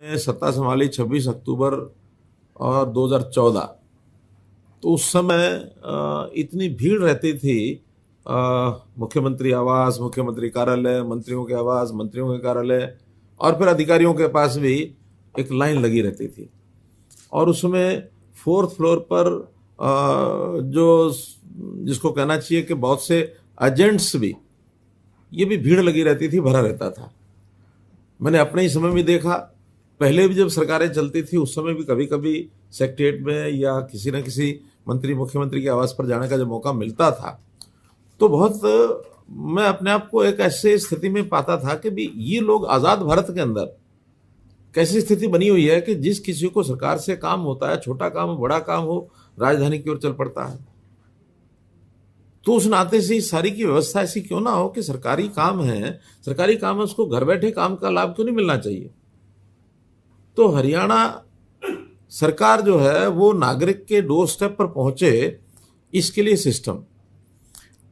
सत्ता संभाली 26 अक्टूबर और 2014। तो उस समय इतनी भीड़ रहती थी, मुख्यमंत्री आवास, मुख्यमंत्री कार्यालय, मंत्रियों के आवास, मंत्रियों के कार्यालय और फिर अधिकारियों के पास भी एक लाइन लगी रहती थी। और उसमें फोर्थ फ्लोर पर जो जिसको कहना चाहिए कि बहुत से एजेंट्स भी, ये भी भीड़ लगी रहती थी, भरा रहता था। मैंने अपने ही समय में देखा, पहले भी जब सरकारें चलती थी उस समय भी कभी कभी सेक्रेटेरिएट में या किसी न किसी मंत्री मुख्यमंत्री के आवास पर जाने का जब मौका मिलता था तो बहुत मैं अपने आप को एक ऐसे स्थिति में पाता था कि भी ये लोग आज़ाद भारत के अंदर कैसी स्थिति बनी हुई है कि जिस किसी को सरकार से काम होता है, छोटा काम हो बड़ा काम हो, राजधानी की ओर चल पड़ता है। तो उस नाते से इस सारी की व्यवस्था ऐसी क्यों ना हो कि सरकारी काम है, सरकारी काम है, उसको घर बैठे काम का लाभ क्यों नहीं मिलना चाहिए। तो हरियाणा सरकार जो है वो नागरिक के डोर स्टेप पर पहुंचे, इसके लिए सिस्टम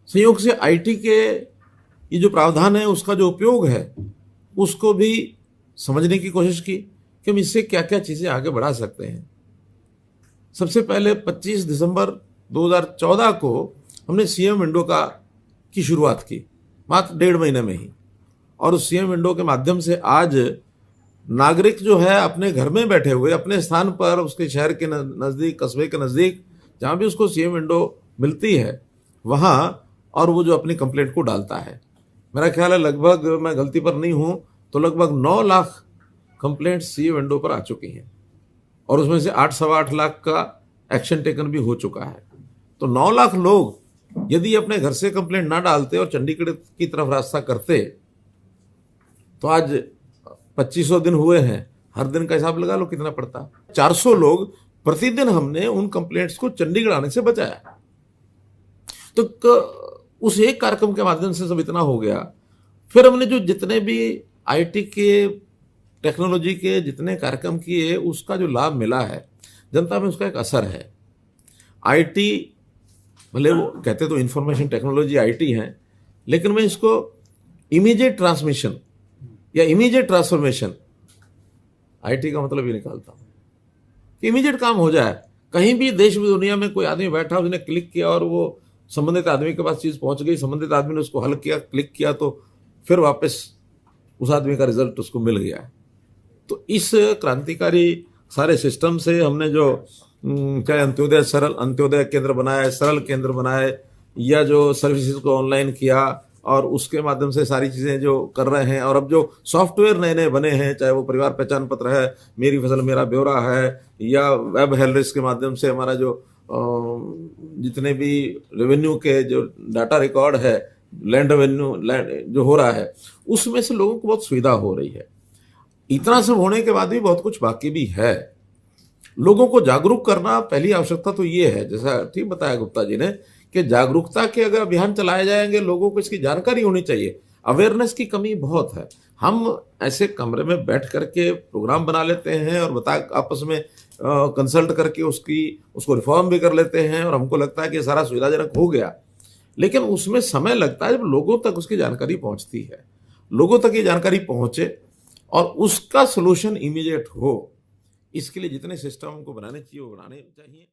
संयोग से आईटी के ये जो प्रावधान है उसका जो उपयोग है उसको भी समझने की कोशिश की कि हम इससे क्या क्या चीज़ें आगे बढ़ा सकते हैं। सबसे पहले 25 दिसंबर 2014 को हमने सीएम विंडो की शुरुआत की, मात्र 1.5 महीने में ही। और उस सीएम विंडो के माध्यम से आज नागरिक जो है अपने घर में बैठे हुए अपने स्थान पर, उसके शहर के नज़दीक, कस्बे के नज़दीक, जहाँ भी उसको सीएम विंडो मिलती है वहाँ, और वो जो अपनी कंप्लेंट को डालता है। मेरा ख्याल है लगभग, मैं गलती पर नहीं हूँ तो लगभग 9 लाख कंप्लेंट सीएम विंडो पर आ चुकी हैं और उसमें से 8-8.25 लाख का एक्शन टेकन भी हो चुका है। तो 9 लाख लोग यदि अपने घर से कंप्लेंट ना डालते और चंडीगढ़ की तरफ रास्ता करते तो आज 2500 दिन हुए हैं, हर दिन का हिसाब लगा लो कितना पड़ता। 400 लोग प्रतिदिन हमने उन कंप्लेंट्स को चंडीगढ़ आने से बचाया। तो उस एक कार्यक्रम के माध्यम से सब इतना हो गया। फिर हमने जो जितने भी आईटी के, टेक्नोलॉजी के जितने कार्यक्रम किए, उसका जो लाभ मिला है जनता में, उसका एक असर है। आईटी भले वो कहते तो इंफॉर्मेशन टेक्नोलॉजी आईटी है, लेकिन मैं इसको इमीडिएट ट्रांसमिशन या इमीडिएट ट्रांसफॉर्मेशन आईटी का मतलब ये निकालता हूं कि इमीडिएट काम हो जाए। कहीं भी देश में दुनिया में कोई आदमी बैठा, उसने क्लिक किया और वो संबंधित आदमी के पास चीज पहुंच गई, संबंधित आदमी ने उसको हल किया, क्लिक किया तो फिर वापस उस आदमी का रिजल्ट उसको मिल गया। तो इस क्रांतिकारी सारे सिस्टम से हमने जो चाहे अंत्योदय केंद्र बनाए, सरल केंद्र बनाए, या जो सर्विसेज को ऑनलाइन किया और उसके माध्यम से सारी चीज़ें जो कर रहे हैं, और अब जो सॉफ्टवेयर नए नए बने हैं, चाहे वो परिवार पहचान पत्र है, मेरी फसल मेरा ब्यौरा है, या वेब हेल्थ के माध्यम से हमारा जो जितने भी रेवेन्यू के जो डाटा रिकॉर्ड है, लैंड रेवेन्यू जो हो रहा है, उसमें से लोगों को बहुत सुविधा हो रही है। इतना सब होने के बाद भी बहुत कुछ बाकी भी है। लोगों को जागरूक करना पहली आवश्यकता तो ये है, जैसा ठीक बताया गुप्ता जी ने, कि जागरूकता के अगर अभियान चलाए जाएंगे, लोगों को इसकी जानकारी होनी चाहिए। अवेयरनेस की कमी बहुत है। हम ऐसे कमरे में बैठ करके प्रोग्राम बना लेते हैं और आपस में कंसल्ट करके उसको रिफॉर्म भी कर लेते हैं और हमको लगता है कि सारा सुविधाजनक हो गया, लेकिन उसमें समय लगता है जब लोगों तक उसकी जानकारी पहुंचती है। लोगों तक ये जानकारी पहुंचे और उसका सोल्यूशन इमीडिएट हो, इसके लिए जितने सिस्टम हमको बनाने चाहिए वो बनाने चाहिए।